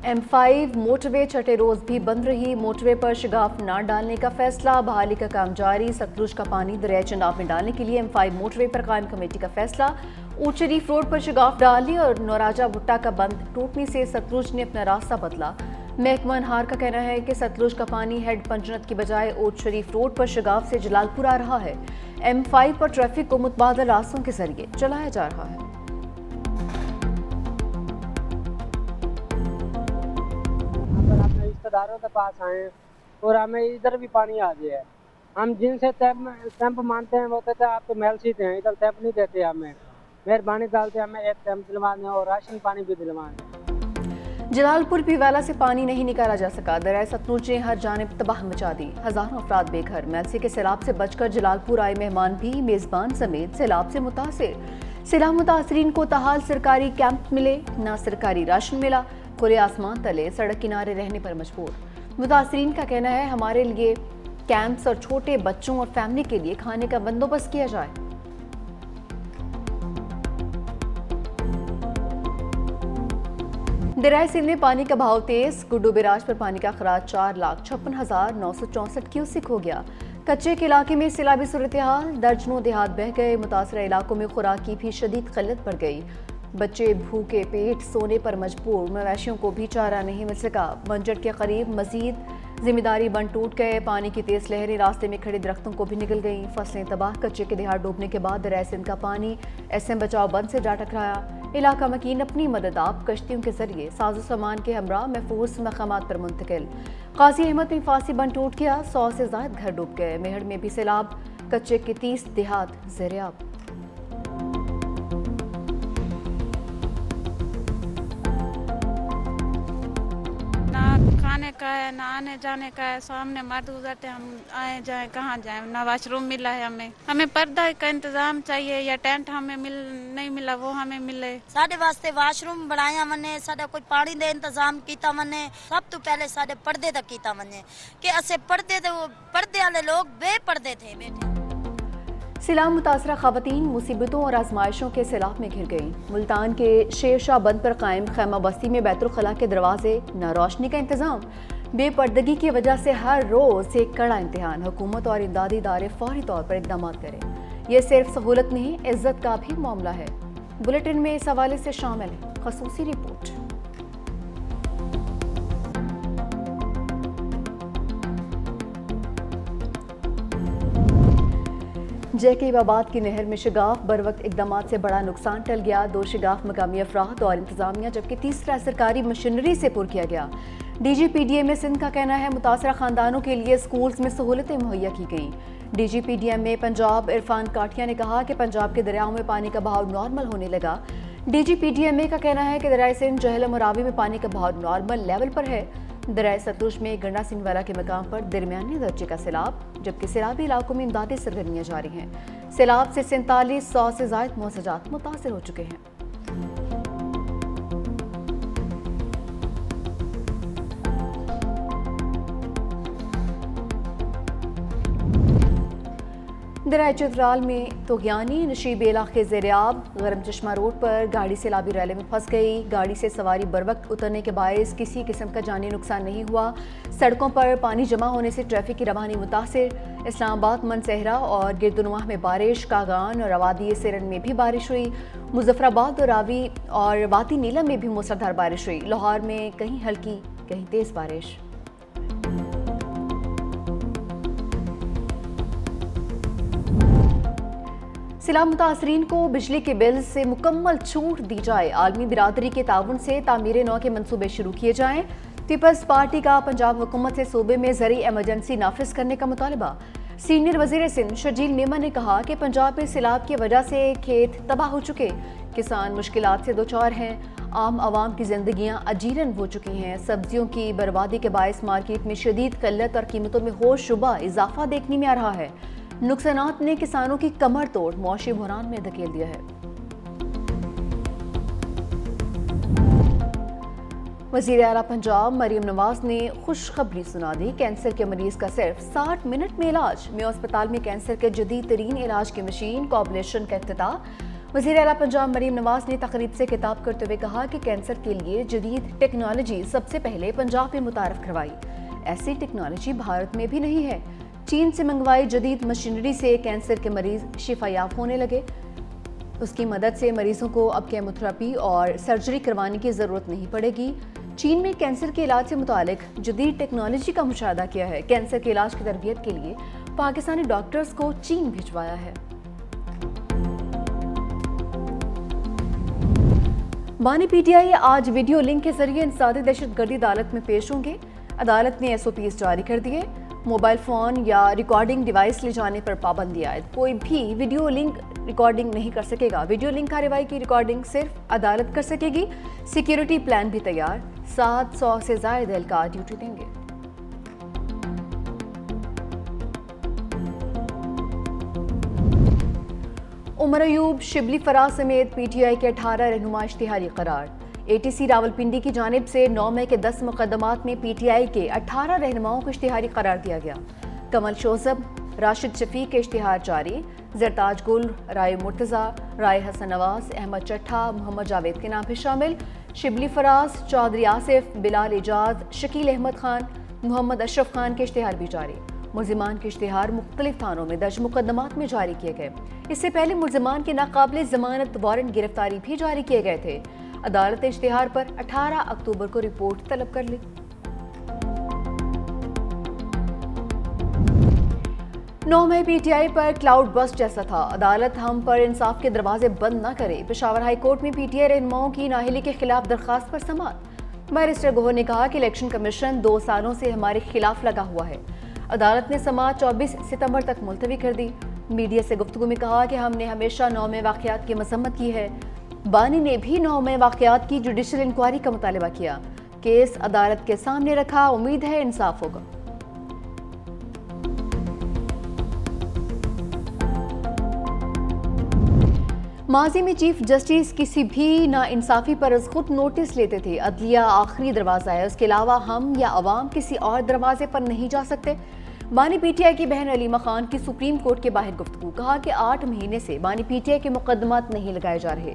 M5 motorway छठे रोज भी बंद रही। मोटरवे पर शगाफ न डालने का फैसला, बहाली का काम जारी। सतलुज का पानी दरिया चनाब में डालने के लिए M5 मोटरवे पर कायम कमेटी का फैसला। ऊट शरीफ रोड पर शगाफ डाली और नौराजा भुट्टा का बंद टूटने से सतलुज ने अपना रास्ता बदला। महकमा अनहार का कहना है कि सतलुज का पानी हेड पंजनत की बजाय ऊट शरीफ रोड पर शगाफ से जलालपुर आ रहा है। M5 पर ट्रैफिक को मुतबादल रास्तों के जरिए चलाया जा रहा है। रिश्तेदारों के पास आए और हमें इधर भी पानी आ गया है। हम जिनसे टैंप मानते हैं वो कहते हैं आप तो मेलसीट हैं, इधर टैंप नहीं देते हमें। मेहरबानी डालते हमें एक टैंप दिलवा दें और राशन पानी भी दिलवा दें। जलालपुर पीवाला से पानी नहीं निकाला जा सका। दरिया सतलुज ने हर जानिब तबाह मचा दी। हजारों अफराद बेघर। मेलसी के सैलाब से बचकर जलालपुर आए मेहमान भी मेजबान समेत सैलाब से मुतासिर। सैलाब मुतासरीन को ताहाल सरकारी कैंप मिले, ना सरकारी राशन मिला। खुले आसमान तले सड़क किनारे रहने पर मजबूर। मुतासरीन का कहना है हमारे लिए कैंप्स और छोटे बच्चों और फैमिली के लिए खाने का बंदोबस्त किया जाए। दरिया सिंध में पानी का बहाव तेज। गुड्डू बैराज पर पानी का खराज 4,56,964 क्यूसिक हो गया। कच्चे के इलाके में सैलाबी सूरत हाल, दर्जनों देहात बह गए। मुतासरा इलाकों में खुराक की भी शदीद किल्लत बढ़ गई। बच्चे भूखे पेट सोने पर मजबूर। मवेशियों को भी चारा नहीं मिल सका। मंजर के करीब मजीद जिम्मेदारी बंद टूट गए। पानी की तेज लहरें रास्ते में खड़े दरख्तों को भी निकल गईं। फसलें तबाह। कच्चे के देहात डूबने के बाद दरिया सिंध का पानी SM बचाव बंद से जा टकराया। इलाका मकीन अपनी मदद आप कश्तियों के जरिए साजो सामान के हमरा महफूज मकामात पर मुंतकिल। काजी अहमद में फांसी बंद टूट गया। 100 से ज्यादा घर डूब गए। मेहड़ में भी सैलाब। कच्चे के 30 देहात ज़ेर-ए-आब। खाने का है ना आने जाने का है। सामने मर्द गुजरते हम आए जाए कहाँ जाए, ना वाशरूम मिला है। हमें पर्दा का इंतजाम चाहिए या टेंट हमें नहीं मिला वो हमें मिले। साडे वास्ते वाशरूम बनाया मने, साडा कोई पानी दे इंतजाम कीता मने। सब तो पहले साडे पर्दे तक कीता मने कि असे पर्दे वाले लोग बेपर्दे थे बैठे। सैलाब मुतासरा खवातीन मुसीबतों और आजमाइशों के सैलाब में घिर गईं। मुल्तान के शेरशाह बंद पर कायम खैमा बस्ती में बैतुल खला के दरवाजे, न रोशनी का इंतजाम। बेपर्दगी की वजह से हर रोज एक कड़ा इम्तिहान। हुकूमत और इमदादी इदारे फौरी तौर पर इकदाम करें। यह सिर्फ सहूलत नहीं, इज्जत का भी मामला है। बुलेटिन में इस हवाले से शामिल है खसूसी रिपोर्ट। जैकीबाबाद की नहर में शगाफ। बर वक्त इकदाम से बड़ा नुकसान टल गया। 2 शगाफ मकामी अफराद और इंतजामिया जबकि तीसरा सरकारी मशीनरी से पुर किया गया। DGPDM सिंध का कहना है मुतासरा खानदानों के लिए स्कूल्स में सहूलतें मुहैया की गईं। DGPDM में पंजाब इरफान काठिया ने कहा कि पंजाब के दरियाओं में पानी का बहाव नॉर्मल होने लगा। DGPDM का कहना है कि दरिया सिंध जहलम और रावी में पानी का बहाव नॉर्मल लेवल पर है। दरिया सतलुज में गंडा सिंह वाला के मकाम पर दरमियानी दर्जे का सैलाब, जबकि सैलाबी इलाकों में इमदादी सरगर्मियां जारी हैं। सैलाब से 4700 से ज्यादा मुआसजात मुतासर हो चुके हैं। दरिया चित्राल में तोगयानी नशीब इलाके ज़ेर-ए-आब। गरम चश्मा रोड पर गाड़ी सैलाबी रैले में फंस गई। गाड़ी से सवारी बर वक्त उतरने के बायस किसी किस्म का जानी नुकसान नहीं हुआ। सड़कों पर पानी जमा होने से ट्रैफिक की रवानी मुतासिर। इस्लामाबाद मनसहरा और गिरदुनवाह में बारिश। कागान और अवादी सिरन में भी बारिश हुई। मुजफ्फराबाद और रावी और वादी नीलम में भी मूसलाधार बारिश हुई। लाहौर में कहीं हल्की कहीं तेज बारिश। सैलाब मुतासरीन को बिजली के बिल से मुकम्मल छूट दी जाए। आलमी बिरादरी के ताउन से तामीर नौ के मनसूबे शुरू किए जाएं। पीपल्स पार्टी का पंजाब हुकूमत से सूबे में ज़रूरी एमरजेंसी नाफिज करने का मुतालबा। सीनियर वज़ीर सिंध शर्जील मेमन ने कहा कि पंजाब में सैलाब की वजह से खेत तबाह हो चुके, किसान मुश्किलात से दोचार हैं। आम आवाम की जिंदगियां अजीरन हो चुकी हैं। सब्जियों की बर्बादी के बायस मार्केट में शदीद किल्लत और कीमतों में होशरुबा इजाफा देखने में आ रहा है। नुकसानात ने किसानों की कमर तोड़ मुआशी बहरान में धकेल दिया है। वज़ीर आला पंजाब मरीम नवाज ने खुशखबरी सुना दी। कैंसर के मरीज का सिर्फ 60 मिनट में इलाज। मेयो अस्पताल में कैंसर के जदीद तरीन इलाज की मशीन कॉबलेशन का इफ्तिताह। वज़ीर आला पंजाब मरीम नवाज ने तकरीब से खिताब करते हुए कहा कि कैंसर के लिए जदीद टेक्नोलॉजी सबसे पहले पंजाब में मुतारफ करवाई। ऐसी टेक्नोलॉजी भारत में भी नहीं है। चीन से मंगवाई जदीद मशीनरी से कैंसर के मरीज शिफायाब होने लगे। उसकी मदद से मरीजों को अब केमोथेरेपी और सर्जरी करवाने की ज़रूरत नहीं पड़ेगी। चीन में कैंसर के इलाज से मुतालिक जदीद टेक्नोलॉजी का मुशाहदा किया है। कैंसर के इलाज की तरबियत के लिए पाकिस्तानी डॉक्टर्स को चीन भिजवाया है। बानी पीटीआई आज वीडियो लिंक के जरिए इंसदादी दहशतगर्दी अदालत में पेश होंगे। अदालत ने SOPs जारी कर दिए। मोबाइल फ़ोन या रिकॉर्डिंग डिवाइस ले जाने पर पाबंदी आयद। कोई भी वीडियो लिंक रिकॉर्डिंग नहीं कर सकेगा। वीडियो लिंक कार्रवाई की रिकॉर्डिंग सिर्फ अदालत कर सकेगी। सिक्योरिटी प्लान भी तैयार। 700 से ज़ायद एहलकार ड्यूटी देंगे। उमर अयूब, शिबली फराज समेत PTI के 18 रहनुमा इश्तिहारी करार। ATC रावलपिंडी की जानिब से 9 मई के 10 मुकदमात में PTI के 18 रहनुमाओं को इश्तिहारी करार दिया गया। कमल शोजब, राशिद शफीक के इश्तिहार जारी। जरताज गुल, राय मुर्तज़ा, राय हसन नवाज, अहमद चट्ठा, मोहम्मद जावेद के नाम भी शामिल। शिबली फराज, चौधरी आसिफ, बिलाल एजाज, शकील अहमद खान, मोहम्मद अशरफ खान के इश्तिहार भी जारी। मुल्जिमान के इश्तिहार मुख्तलिफ थानों में दर्ज मुकदमात में जारी किए गए। इससे पहले मुल्जिमान के नाकाबिले जमानत वारंट गिरफ्तारी भी जारी किए गए थे। अदालत ने इश्तिहार पर 18 अक्टूबर को रिपोर्ट तलब कर ली। 9 मई PTI पर क्लाउड बस्ट जैसा था। अदालत हम पर इंसाफ के दरवाजे बंद न करे। पेशावर हाई कोर्ट में PTI रहनुमाओं की नाअहली के खिलाफ दरखास्त पर समाअत। बैरिस्टर गोहर ने कहा कि इलेक्शन कमीशन 2 सालों से हमारे खिलाफ लगा हुआ है। अदालत ने समाअत 24 सितंबर तक मुलतवी कर दी। मीडिया से गुफ्तगू में कहा कि हमने हमेशा 9 मई वाक़यात की मजम्मत की है। बानी ने भी 9 मई वाक़यात की जुडिशल इंक्वायरी का मुतालबा किया। केस अदालत के सामने रखा। उम्मीद है इंसाफ होगा। माजी में चीफ जस्टिस किसी भी नाइंसाफी पर खुद नोटिस लेते थे। अदलिया आखिरी दरवाज़ा है, उसके अलावा हम या अवाम किसी और दरवाजे पर नहीं जा सकते। बानी PTI की बहन अलीमा खान की सुप्रीम कोर्ट के बाहर गुफ्तगू। कहा कि 8 महीने से बानी PTI के मुकदमात नहीं लगाए जा रहे।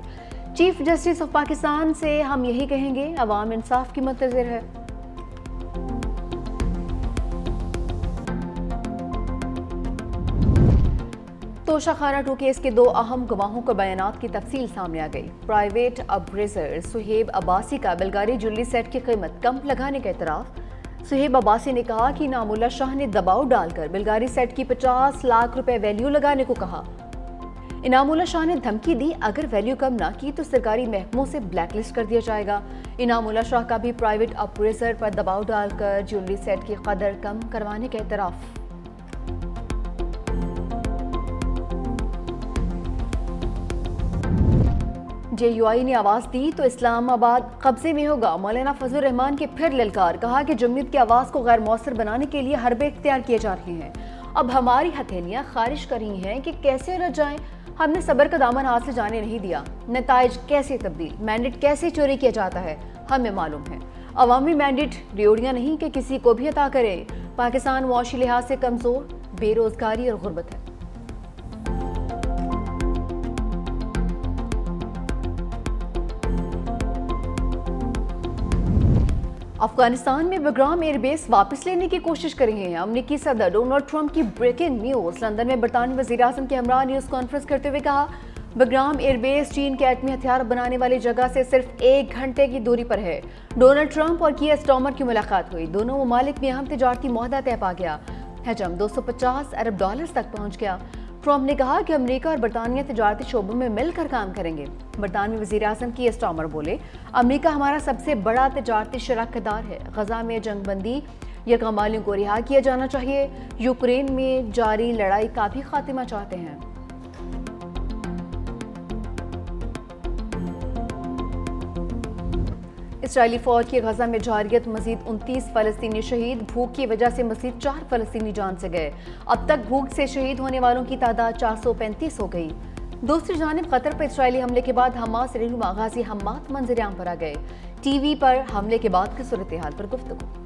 चीफ जस्टिस ऑफ पाकिस्तान से हम यही कहेंगे, अवाम इंसाफ की मुंतज़िर है। तोशाखाना 2 केस के 2 अहम गवाहों के बयानात की तफसील सामने आ गई। प्राइवेट अप्रेजर सुहेब अब्बासी का बेलगारी ज्वेलरी सेट की कीमत कम लगाने का एतराफ़। सुहेब अब्बासी ने कहा कि इनामुल्लाह शाह ने दबाव डालकर बेलगारी सेट की 50 लाख रुपए वैल्यू लगाने को कहा। इनामुल्लाह शाह ने धमकी दी, अगर वैल्यू कम ना की तो सरकारी महकमों से ब्लैकलिस्ट कर दिया जाएगा। इनामुल्लाह शाह का भी प्राइवेट अप्रेजर पर दबाव डालकर ज्वेलरी सेट की कदर कम करवाने का एतराफ़। JUI ने आवाज़ दी तो इस्लामाबाद कब्जे में होगा। मौलाना फजलुर रहमान के फिर ललकार। कहा कि जमहूरियत की आवाज़ को गैर मौसर बनाने के लिए हरबे इख्तियार किए जा रहे हैं। अब हमारी हथेलियाँ खारिश कर रही हैं कि कैसे रह जाएं। हमने सब्र का दामन हाथ से जाने नहीं दिया। नताइज कैसे तब्दील, मैंडेट कैसे चोरी किया जाता है, हमें मालूम है। अवामी मैंडेट रेवड़ियाँ नहीं कि किसी को भी अता करे। पाकिस्तान मुआशी लिहाज से कमज़ोर, बेरोज़गारी और गुर्बत है। अफगानिस्तान में बग्राम एयरबेस वापस लेने की कोशिश कर रहे हैं। अमरीकी सदर डोनाल्ड ट्रंप की ब्रेकिंग न्यूज़। लंदन में बरतानवी वज़ीर-ए-आज़म के हमरा न्यूज़ कॉन्फ्रेंस करते हुए कहा, बग्राम एयरबेस चीन के एटमी हथियार बनाने वाली जगह से सिर्फ 1 घंटे की दूरी पर है। डोनाल्ड ट्रंप और कीयर स्टार्मर की मुलाकात हुई। दोनों ममालिक में अहम तिजारती मुआहदा तय पा गया। हजम $250 अरब तक पहुँच गया। ट्रंप ने कहा कि अमेरिका और बरतानिया तिजारती शोबों में मिलकर काम करेंगे। बरतानवी वज़ीर-ए-आज़म की स्टार्मर बोले, अमेरिका हमारा सबसे बड़ा तिजारती शराकतदार है। गजा में जंगबंदी, यरगमालियों को रिहा किया जाना चाहिए। यूक्रेन में जारी लड़ाई का भी खात्मा चाहते हैं। इसराइली फौज की गजा में जारियत, मजीद 29 फ़लस्तीनी शहीद। भूख की वजह से मजीद 4 फ़लस्तीनी जान से गए। अब तक भूख से शहीद होने वालों की तादाद 435 हो गई। दूसरी जानिब कतर पर इसराइली हमले के बाद हमास रहनुमा गाजी हम्माद मंजर-ए-आम पर आ गए। TV पर हमले के बाद की सूरत हाल पर गुफ्तगू।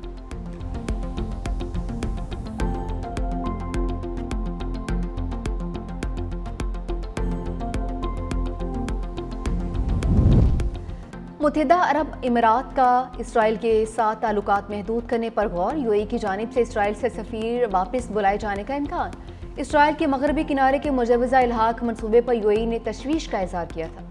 متحدہ عرب امارات کا اسرائیل کے ساتھ تعلقات محدود کرنے پر غور، یو اے ای کی جانب سے اسرائیل سے سفیر واپس بلائے جانے کا امکان۔ اسرائیل کے مغربی کنارے کے مجوزہ الحاق منصوبے پر یو اے ای نے تشویش کا اظہار کیا تھا۔